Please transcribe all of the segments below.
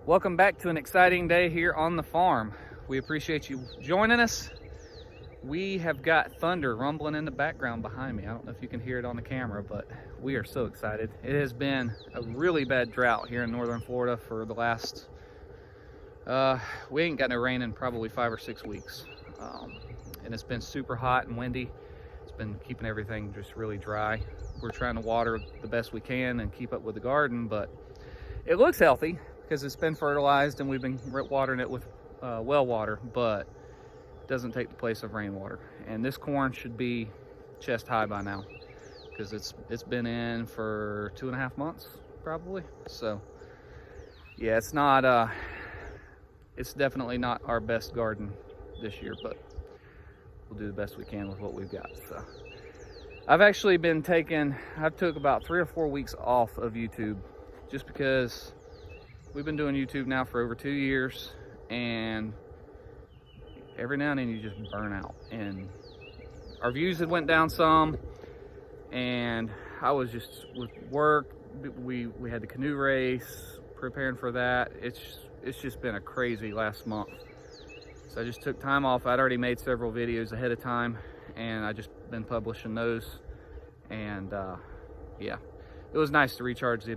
Welcome back to an exciting day here on the farm. We appreciate you joining us. We have got thunder rumbling in the background behind me. I don't know if you can hear it on the camera, but we are so excited. It has been a really bad drought here in northern Florida for the last, we ain't got no rain in probably 5 or 6 weeks. And it's been super hot and windy. It's been keeping everything just really dry. We're trying to water the best we can and keep up with the garden, but it looks healthy because it's been fertilized and we've been watering it with well water, but it doesn't take the place of rainwater. And this corn should be chest high by now because it's been in for 2.5 months probably. So yeah, it's not it's definitely not our best garden this year, but we'll do the best we can with what we've got. So I've actually been I've took about 3 or 4 weeks off of YouTube just because we've been doing YouTube now for over 2 years, and every now and then you just burn out. And our views had went down some, and I was just with work. We had the canoe race, preparing for that. It's just been a crazy last month. So I just took time off. I'd already made several videos ahead of time, and I just been publishing those. And yeah, it was nice to recharge the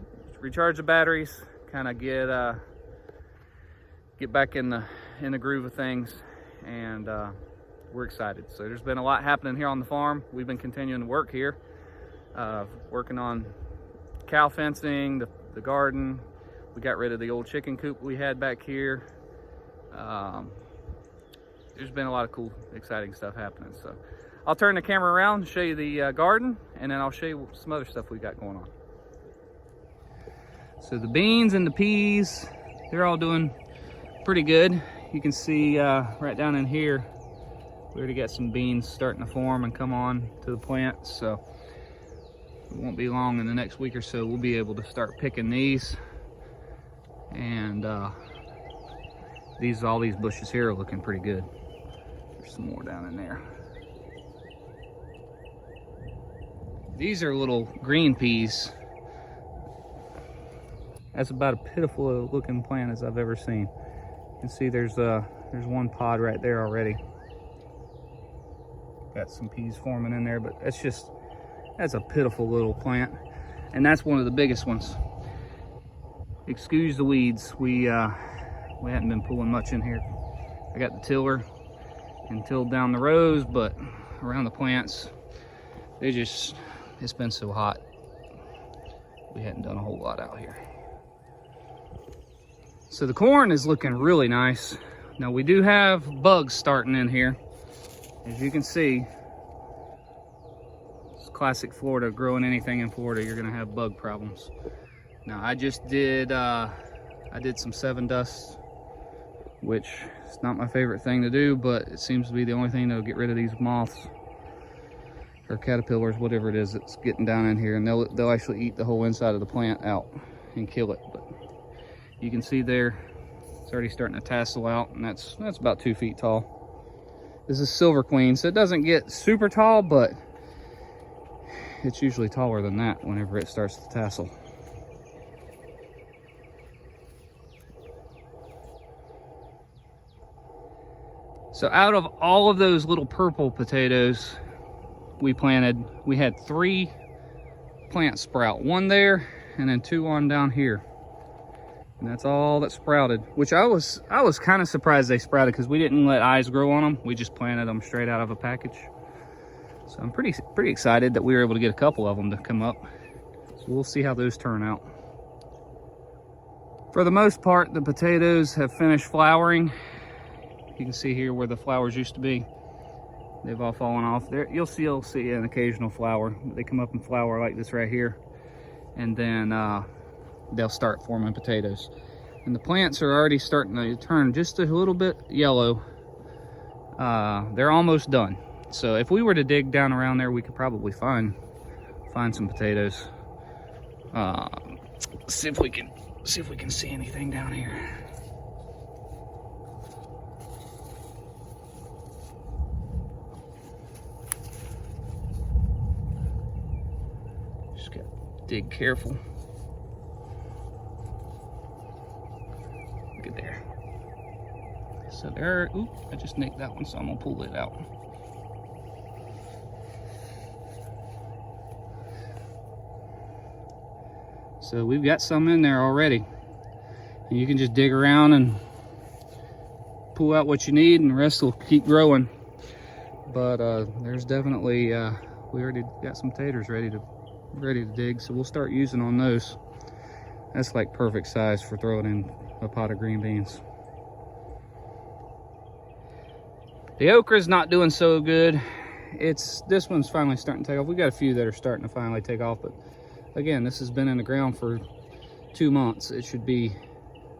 batteries, kind of get back in the groove of things, and we're excited. So there's been a lot happening here on the farm. We've been continuing to work here, working on cow fencing, the garden. We got rid of the old chicken coop we had back here. There's been a lot of cool, exciting stuff happening. So I'll turn the camera around and show you the garden, and then I'll show you some other stuff we got going on. So the beans and the peas, they're all doing pretty good. You can see right down in here, we already got some beans starting to form and come on to the plant. So it won't be long, in the next week or so, we'll be able to start picking these. And all these bushes here are looking pretty good. There's some more down in there. These are little green peas. That's about as pitiful looking plant as I've ever seen. You can see there's one pod right there already. Got some peas forming in there, but that's a pitiful little plant. And that's one of the biggest ones. Excuse the weeds. We hadn't been pulling much in here. I got the tiller and tilled down the rows, but around the plants, it's been so hot. We hadn't done a whole lot out here. So the corn is looking really nice. Now we do have bugs starting in here. As you can see, it's classic Florida. Growing anything in Florida, you're gonna have bug problems. Now I just did, I did some 7 dust, which is not my favorite thing to do, but it seems to be the only thing that'll get rid of these moths or caterpillars, whatever it is that's getting down in here. And they'll actually eat the whole inside of the plant out and kill it. But you can see there, it's already starting to tassel out, and that's about 2 feet tall. This is Silver Queen, so it doesn't get super tall, but it's usually taller than that whenever it starts to tassel. So out of all of those little purple potatoes we planted, we had 3 plants sprout. 1 there, and then 2 on down here. And that's all that sprouted, which I was kind of surprised they sprouted because we didn't let eyes grow on them. We just planted them straight out of a package. So I'm pretty excited that we were able to get a couple of them to come up. So we'll see how those turn out. For the most part, the potatoes have finished flowering. You can see here where the flowers used to be. They've all fallen off. There, you'll see an occasional flower. They come up and flower like this right here. And then they'll start forming potatoes. And the plants are already starting to turn just a little bit yellow. They're almost done. So if we were to dig down around there, we could probably find some potatoes. See if we can see anything down here. Just gotta dig careful. Look at there. So there, oop, I just nicked that one, so I'm gonna pull it out. So we've got some in there already. And you can just dig around and pull out what you need, and the rest will keep growing. But there's definitely, we already got some taters ready to dig, so we'll start using on those. That's like perfect size for throwing in a pot of green beans. The okra's not doing so good. This one's finally starting to take off. We got a few that are starting to finally take off, but again, this has been in the ground for 2 months. It should be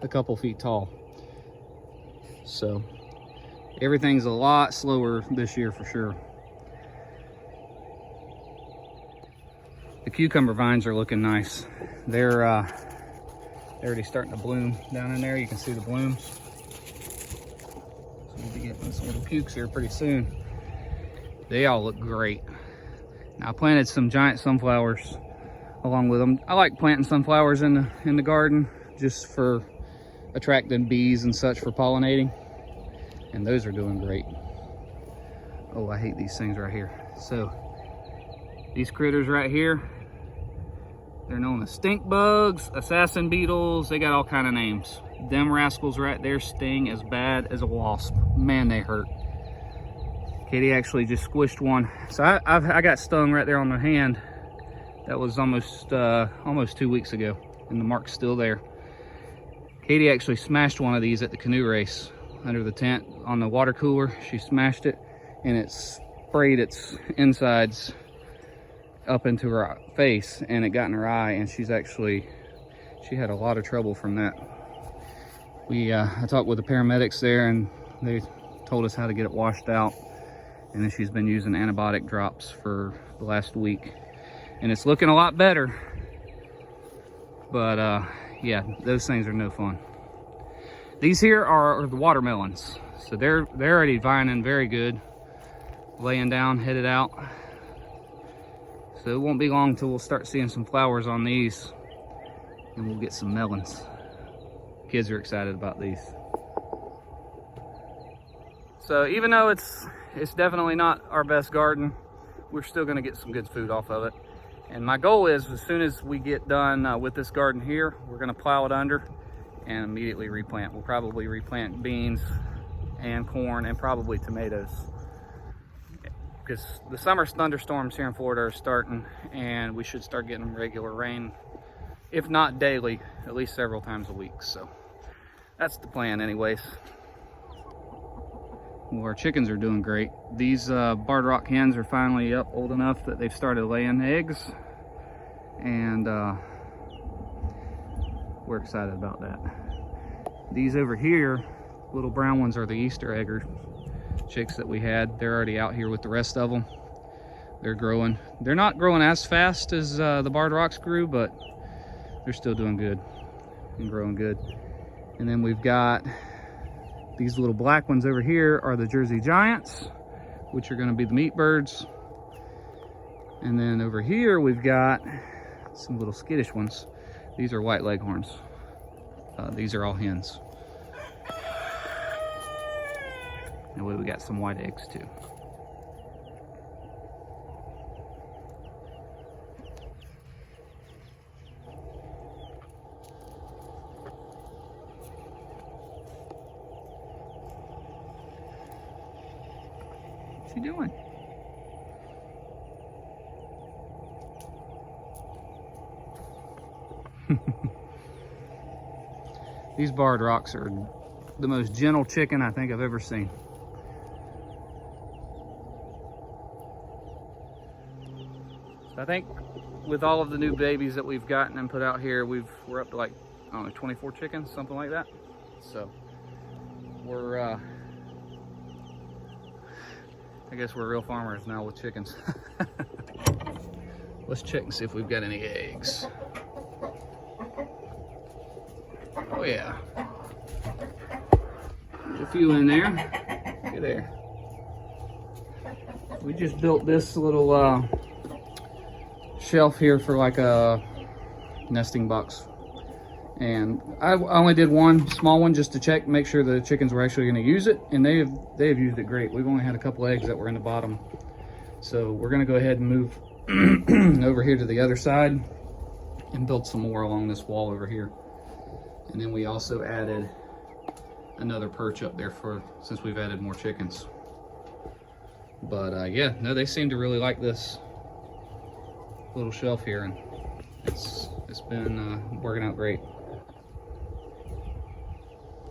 a couple feet tall. So everything's a lot slower this year for sure. The cucumber vines are looking nice. They're already starting to bloom down in there. You can see the blooms. So we'll be getting some little cukes here pretty soon. They all look great. Now I planted some giant sunflowers along with them. I like planting sunflowers in the garden just for attracting bees and such for pollinating, and those are doing great. Oh, I hate these things right here. So these critters right here, they're known as stink bugs, assassin beetles. They got all kind of names. Them rascals right there sting as bad as a wasp. Man, they hurt. Katie actually just squished one. So I got stung right there on the hand. That was almost 2 weeks ago, and the mark's still there. Katie actually smashed one of these at the canoe race under the tent on the water cooler. She smashed it, and it sprayed its insides up into her face, and it got in her eye, and she had a lot of trouble from that. I talked with the paramedics there, and they told us how to get it washed out, and then she's been using antibiotic drops for the last week, and it's looking a lot better. But yeah, those things are no fun. These here are the watermelons. So they're already vining very good. Laying down, headed out. So it won't be long till we'll start seeing some flowers on these, and we'll get some melons. Kids are excited about these. So even though it's definitely not our best garden, we're still gonna get some good food off of it. And my goal is, as soon as we get done with this garden here, we're gonna plow it under and immediately replant. We'll probably replant beans and corn and probably tomatoes, because the summer thunderstorms here in Florida are starting, and we should start getting regular rain, if not daily, at least several times a week. So that's the plan anyways. Well, our chickens are doing great. These barred rock hens are finally up old enough that they've started laying eggs, and we're excited about that. These over here, little brown ones, are the Easter egger chicks that we had. They're already out here with the rest of them. They're growing. They're not growing as fast as the barred rocks grew, but they're still doing good and growing good. And then we've got these little black ones over here are the Jersey Giants, which are going to be the meat birds. And then over here we've got some little skittish ones. These are white leghorns. These are all hens. And we got some white eggs too. What's he doing? These barred rocks are the most gentle chicken I think I've ever seen. I think with all of the new babies that we've gotten and put out here, we're up to like, I don't know, 24 chickens, something like that. So we're I guess we're real farmers now with chickens. Let's check and see if we've got any eggs. Oh yeah, there's a few in there. Look at there. We just built this little shelf here for like a nesting box, And I only did one small one just to check, make sure the chickens were actually going to use it, and they have used it great. We've only had a couple eggs that were in the bottom, so we're going to go ahead and move over here to the other side and build some more along this wall over here. And then we also added another perch up there since we've added more chickens. But yeah, no, they seem to really like this little shelf here, and it's been working out great.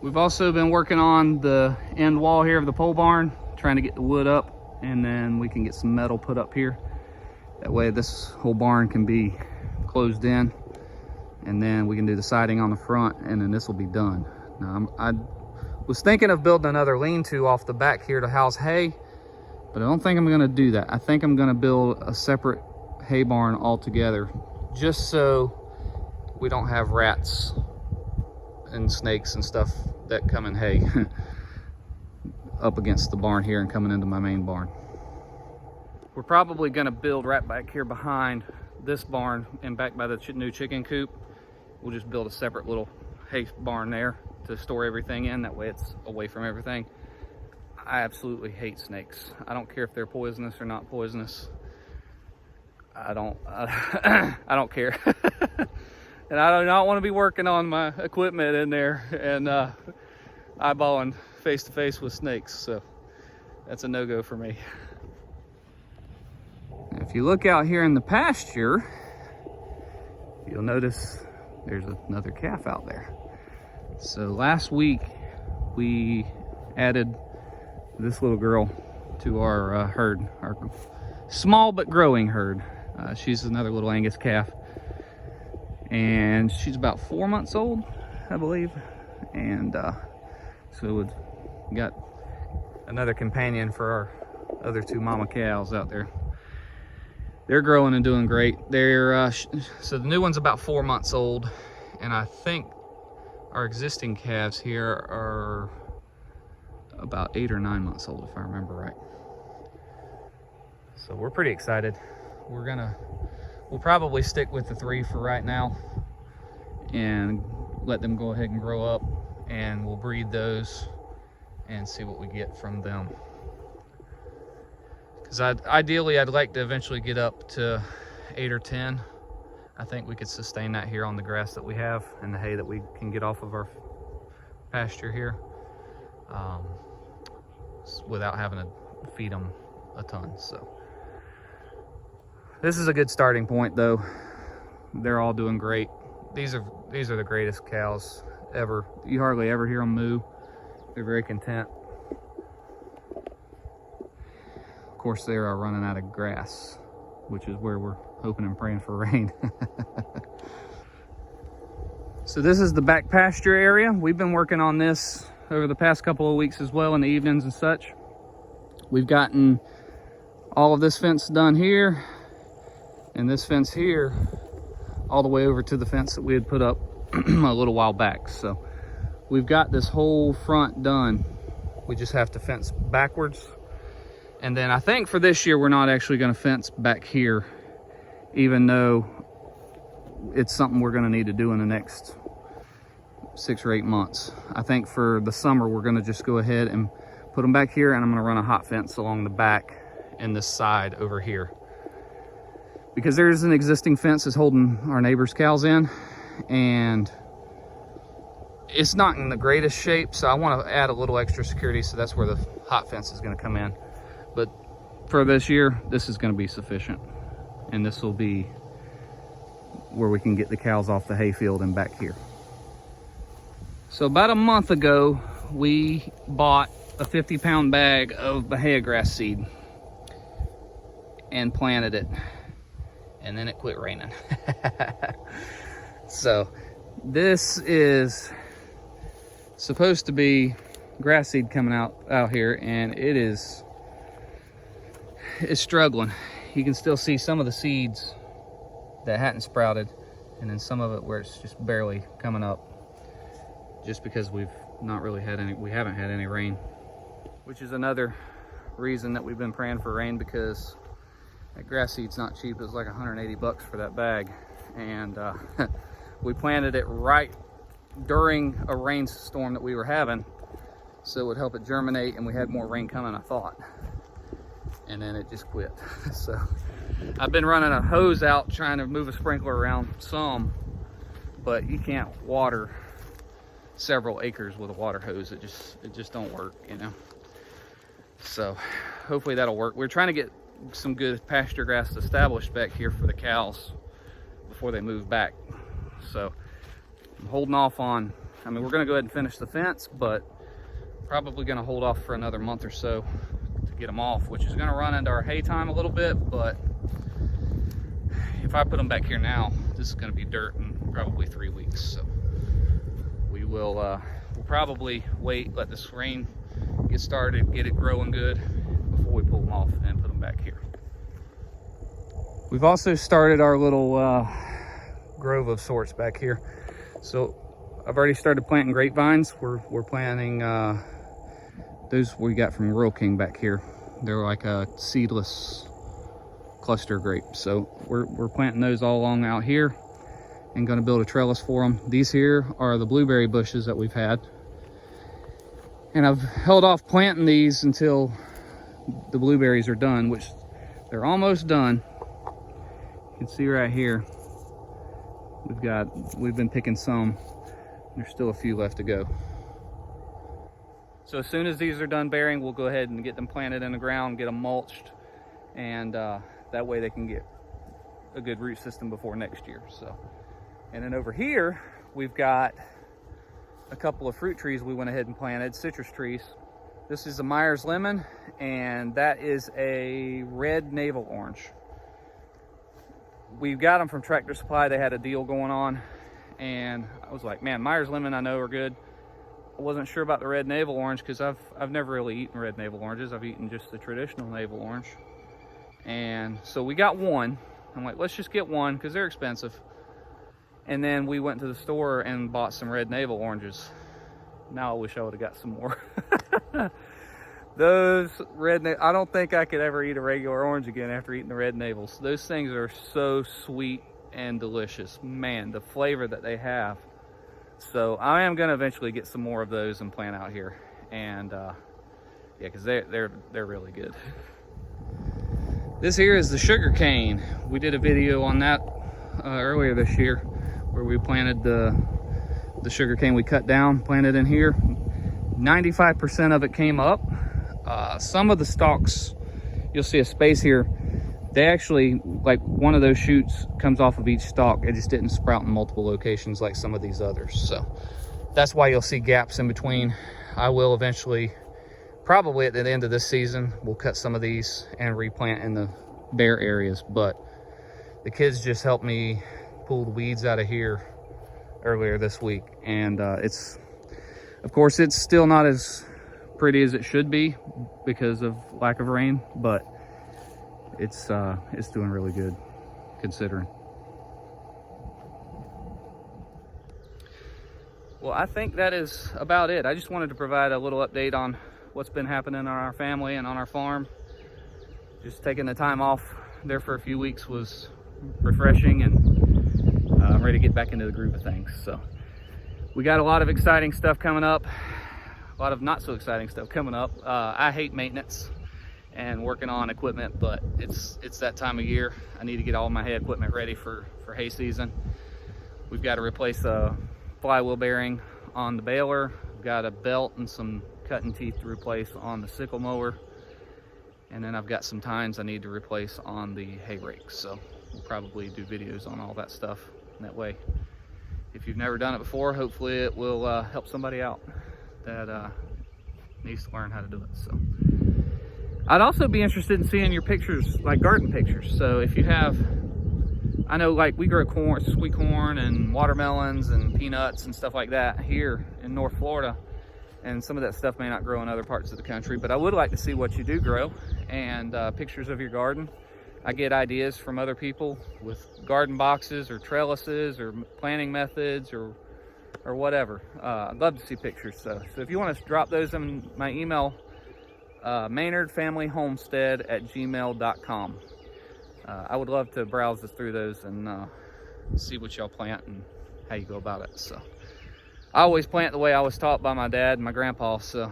We've also been working on the end wall here of the pole barn, trying to get the wood up, and then we can get some metal put up here. That way this whole barn can be closed in, and then we can do the siding on the front, and then this will be done. Now, I was thinking of building another lean-to off the back here to house hay, but I don't think I'm gonna do that. I think I'm gonna build a separate hay barn altogether, just so we don't have rats and snakes and stuff that come in hay up against the barn here and coming into my main barn. We're probably gonna build right back here behind this barn and back by the new chicken coop. We'll just build a separate little hay barn there to store everything in. That way it's away from everything. I absolutely hate snakes. I don't care if they're poisonous or not poisonous. I don't care. And I do not want to be working on my equipment in there and eyeballing face to face with snakes. So that's a no-go for me. If you look out here in the pasture, you'll notice there's another calf out there. So last week we added this little girl to our herd, our small but growing herd. She's another little Angus calf, and she's about 4 months old, I believe. And so we've got another companion for our other two mama cows out there. They're growing and doing great. They're so the new one's about 4 months old, and I think our existing calves here are about 8 or 9 months old, if I remember right. So we're pretty excited. We'll probably stick with the 3 for right now and let them go ahead and grow up, and we'll breed those and see what we get from them. Because ideally I'd like to eventually get up to 8 or 10. I think we could sustain that here on the grass that we have and the hay that we can get off of our pasture here, without having to feed them a ton. So this is a good starting point, though. They're all doing great. These are the greatest cows ever. You hardly ever hear them moo. They're very content. Of course, they are running out of grass, which is where we're hoping and praying for rain. So this is the back pasture area. We've been working on this over the past couple of weeks as well, in the evenings and such. We've gotten all of this fence done here, and this fence here, all the way over to the fence that we had put up a little while back. So we've got this whole front done. We just have to fence backwards. And then I think for this year, we're not actually gonna fence back here, even though it's something we're gonna need to do in the next 6 or 8 months. I think for the summer, we're gonna just go ahead and put them back here, and I'm gonna run a hot fence along the back and this side over here. Because there's an existing fence that's holding our neighbor's cows in, and it's not in the greatest shape, so I want to add a little extra security, so that's where the hot fence is going to come in. But for this year, this is going to be sufficient, and this will be where we can get the cows off the hayfield and back here. So about a month ago, we bought a 50-pound bag of Bahia grass seed and planted it, and then it quit raining. So this is supposed to be grass seed coming out here, and it's struggling. You can still see some of the seeds that hadn't sprouted, and then some of it where it's just barely coming up, just because we haven't had any rain, which is another reason that we've been praying for rain, because that grass seed's not cheap. It was like 180 bucks for that bag, and we planted it right during a rainstorm that we were having, so it would help it germinate, and we had more rain coming, I thought. And then it just quit. So I've been running a hose out trying to move a sprinkler around some, but you can't water several acres with a water hose. It just don't work, you know. So hopefully that'll work. We're trying to get some good pasture grass established back here for the cows before they move back. So I'm holding off on, I mean, we're gonna go ahead and finish the fence, but probably gonna hold off for another month or so to get them off, which is gonna run into our hay time a little bit. But if I put them back here now, this is gonna be dirt in probably 3 weeks. So we will we'll probably wait, let this rain get started, get it growing good before we pull them off and put them back here. We've also started our little grove of sorts back here. So I've already started planting grapevines. We're planting those we got from Rural King back here. They're like a seedless cluster grape. So we're planting those all along out here and going to build a trellis for them. These here are the blueberry bushes that we've had. And I've held off planting these until the blueberries are done, which they're almost done. You can see right here, we've been picking some. There's still a few left to go. So as soon as these are done bearing, we'll go ahead and get them planted in the ground, get them mulched, and that way they can get a good root system before next year. So, and then over here, we've got a couple of fruit trees we went ahead and planted, citrus trees. This is a Myers lemon, and that is a red navel orange. We got them from Tractor Supply. They had a deal going on, and I was like, man, Myers lemon I know are good. I wasn't sure about the red navel orange because I've never really eaten red navel oranges. I've eaten just the traditional navel orange. And so we got one. I'm like, let's just get one because they're expensive. And then we went to the store and bought some red navel oranges. Now I wish I would have got some more. Those I don't think I could ever eat a regular orange again after eating the red navels. Those things are so sweet and delicious. Man, the flavor that they have. So I am gonna eventually get some more of those and plant out here. And yeah, because they're really good. This here is the sugar cane. We did a video on that earlier this year, where we planted the sugar cane we cut down, planted in here. 95% of it came up. Some of the stalks, you'll see a space here. They actually, like one of those shoots comes off of each stalk. It just didn't sprout in multiple locations like some of these others. So that's why you'll see gaps in between. I will eventually, probably at the end of this season, we'll cut some of these and replant in the bare areas. But the kids just helped me pull the weeds out of here earlier this week. And of course, it's still not as pretty as it should be because of lack of rain, but it's doing really good considering. Well, I think that is about it. I just wanted to provide a little update on what's been happening in our family and on our farm. Just taking the time off there for a few weeks was refreshing, and I'm ready to get back into the groove of things. So we got a lot of exciting stuff coming up, a lot of not so exciting stuff coming up. I hate maintenance and working on equipment, but it's that time of year. I need to get all my hay equipment ready for hay season. We've got to replace a flywheel bearing on the baler. We've got a belt and some cutting teeth to replace on the sickle mower. And then I've got some tines I need to replace on the hay rake. So we'll probably do videos on all that stuff. And that way, if you've never done it before, hopefully it will help somebody out that needs to learn how to do it. So I'd also be interested in seeing your pictures, like garden pictures. So if you have, I know like we grow corn, sweet corn and watermelons and peanuts and stuff like that here in North Florida. And some of that stuff may not grow in other parts of the country, but I would like to see what you do grow and pictures of your garden. I get ideas from other people with garden boxes or trellises or planting methods or whatever. I'd love to see pictures. So if you want to drop those in my email, maynardfamilyhomestead@gmail.com. I would love to browse through those and see what y'all plant and how you go about it. So I always plant the way I was taught by my dad and my grandpa, so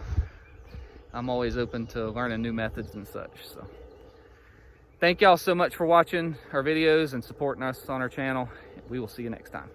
I'm always open to learning new methods and such. So thank y'all so much for watching our videos and supporting us on our channel. We will see you next time.